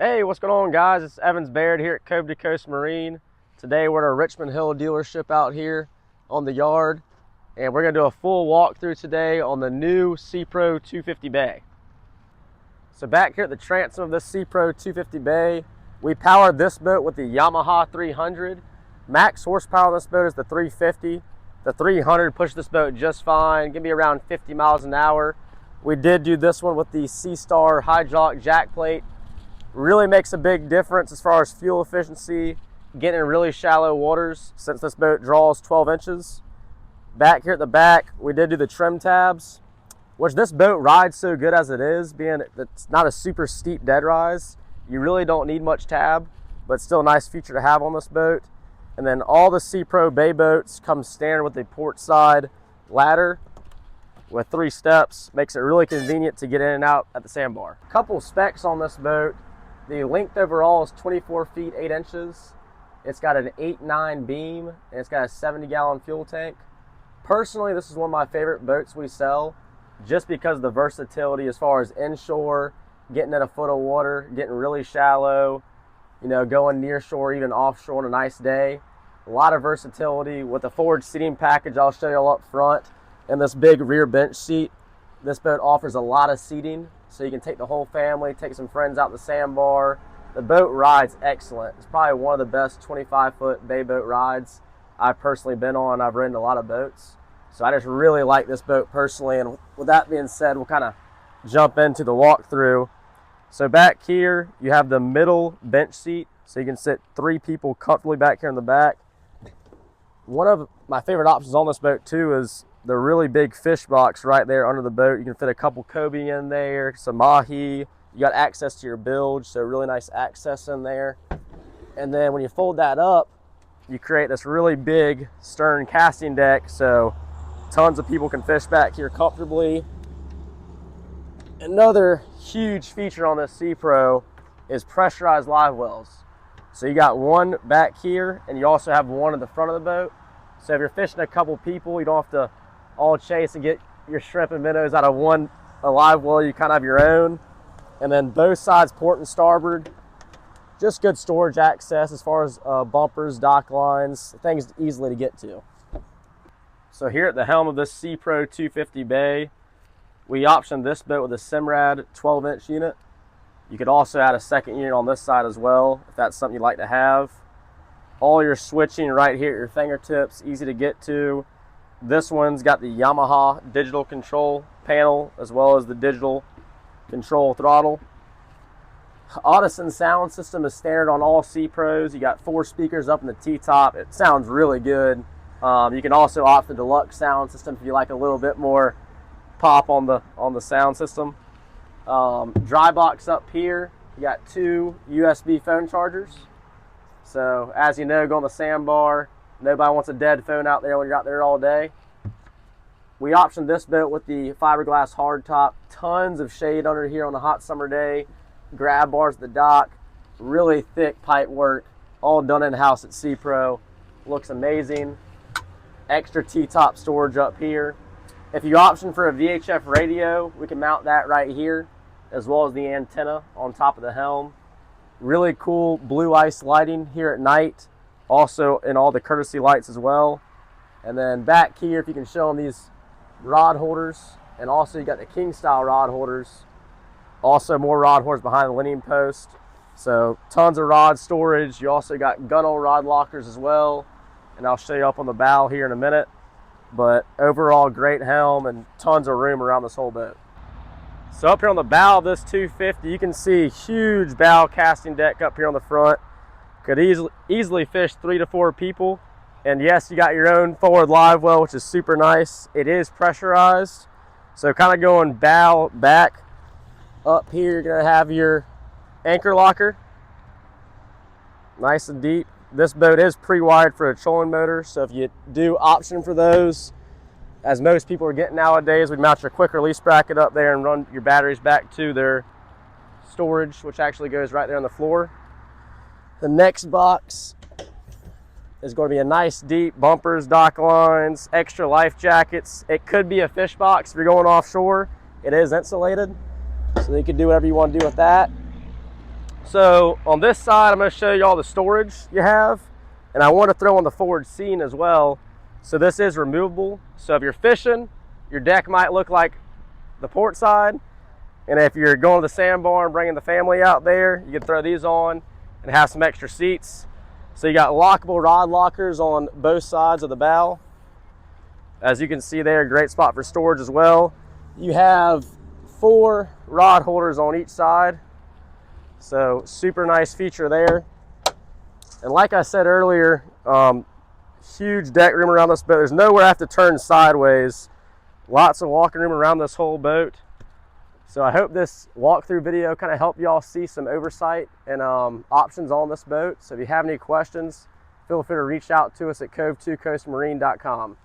Hey, what's going on, guys? It's Evans Baird here at Cove to Coast Marine. Today we're at our Richmond Hill dealership out here on the yard, and we're going to do a full walkthrough today on the new Sea-Pro 250 Bay. So back here at the transom of this Sea-Pro 250 Bay, we powered this boat with the Yamaha 300. Max horsepower on this boat is the 350. The 300 pushed this boat just fine, give me around 50 miles an hour. We did do this one with the Sea Star hydraulic jack plate. Really makes a big difference as far as fuel efficiency, getting in really shallow waters since this boat draws 12 inches. Back here at the back, we did do the trim tabs, which this boat rides so good as it is, being it's not a super steep dead rise. You really don't need much tab, but still a nice feature to have on this boat. And then all the Sea-Pro Bay boats come standard with a port side ladder with 3 steps. Makes it really convenient to get in and out at the sandbar. A couple specs on this boat. The length overall is 24 feet 8 inches. It's got an 8.9 beam, and it's got a 70-gallon fuel tank. Personally, this is one of my favorite boats we sell, just because of the versatility as far as inshore, getting in a foot of water, getting really shallow, going near shore, even offshore on a nice day. A lot of versatility with the forward seating package I'll show you up front, and this big rear bench seat. This boat offers a lot of seating, so you can take the whole family, take some friends out the sandbar. The boat rides excellent. It's probably one of the best 25-foot bay boat rides I've personally been on. I've ridden a lot of boats, so I just really like this boat personally. And with that being said, we'll kind of jump into the walkthrough. So back here, you have the middle bench seat, so you can sit 3 people comfortably back here in the back. One of my favorite options on this boat too is the really big fish box right there under the boat. You can fit a couple cobia in there, some mahi. You got access to your bilge, so really nice access in there. And then when you fold that up, you create this really big stern casting deck, so tons of people can fish back here comfortably. Another huge feature on this Sea-Pro is pressurized live wells. So you got one back here, and you also have one at the front of the boat. So if you're fishing a couple people, you don't have to all chase and get your shrimp and minnows out of a live well. You kind of have your own. And then both sides, port and starboard, just good storage access as far as bumpers, dock lines, things easily to get to. So here at the helm of this Sea-Pro 250 Bay, we optioned this boat with a Simrad 12-inch unit. You could also add a second unit on this side as well, if that's something you'd like to have. All your switching right here at your fingertips, easy to get to. This one's got the Yamaha digital control panel as well as the digital control throttle. Audison sound system is standard on all Sea-Pros. You got 4 speakers up in the T-top. It sounds really good. You can also opt the deluxe sound system if you like a little bit more pop on the sound system. Dry box up here. You got 2 USB phone chargers. So as you know, go on the sandbar. Nobody wants a dead phone out there when you're out there all day. We optioned this boat with the fiberglass hardtop. Tons of shade under here on a hot summer day. Grab bars at the dock. Really thick pipe work. All done in-house at Sea-Pro. Looks amazing. Extra T-top storage up here. If you option for a VHF radio, we can mount that right here, as well as the antenna on top of the helm. Really cool blue ice lighting here at night. Also in all the courtesy lights as well. And then back here, if you can show them these rod holders, and also you got the king style rod holders. Also more rod holders behind the linear post. So tons of rod storage. You also got gunnel rod lockers as well, and I'll show you up on the bow here in a minute. But overall, great helm and tons of room around this whole boat. So up here on the bow of this 250, you can see huge bow casting deck up here on the front. Could easily fish 3 to 4 people. And yes, you got your own forward live well, which is super nice. It is pressurized. So kind of going bow back. Up here, you're gonna have your anchor locker. Nice and deep. This boat is pre-wired for a trolling motor. So if you do option for those, as most people are getting nowadays, we mount your quick release bracket up there and run your batteries back to their storage, which actually goes right there on the floor. The next box is going to be a nice deep bumpers, dock lines, extra life jackets. It could be a fish box if you're going offshore. It is insulated, so you can do whatever you want to do with that. So on this side, I'm going to show you all the storage you have, and I want to throw on the forward seat as well. So this is removable. So if you're fishing, your deck might look like the port side, and if you're going to the sandbar and bringing the family out there, you can throw these on and have some extra seats. So you got lockable rod lockers on both sides of the bow. As you can see there, great spot for storage as well. You have 4 rod holders on each side. So super nice feature there. And like I said earlier, huge deck room around this boat. There's nowhere I have to turn sideways. Lots of walking room around this whole boat. So I hope this walkthrough video kind of helped y'all see some oversight and options on this boat. So if you have any questions, feel free to reach out to us at cove2coastmarine.com.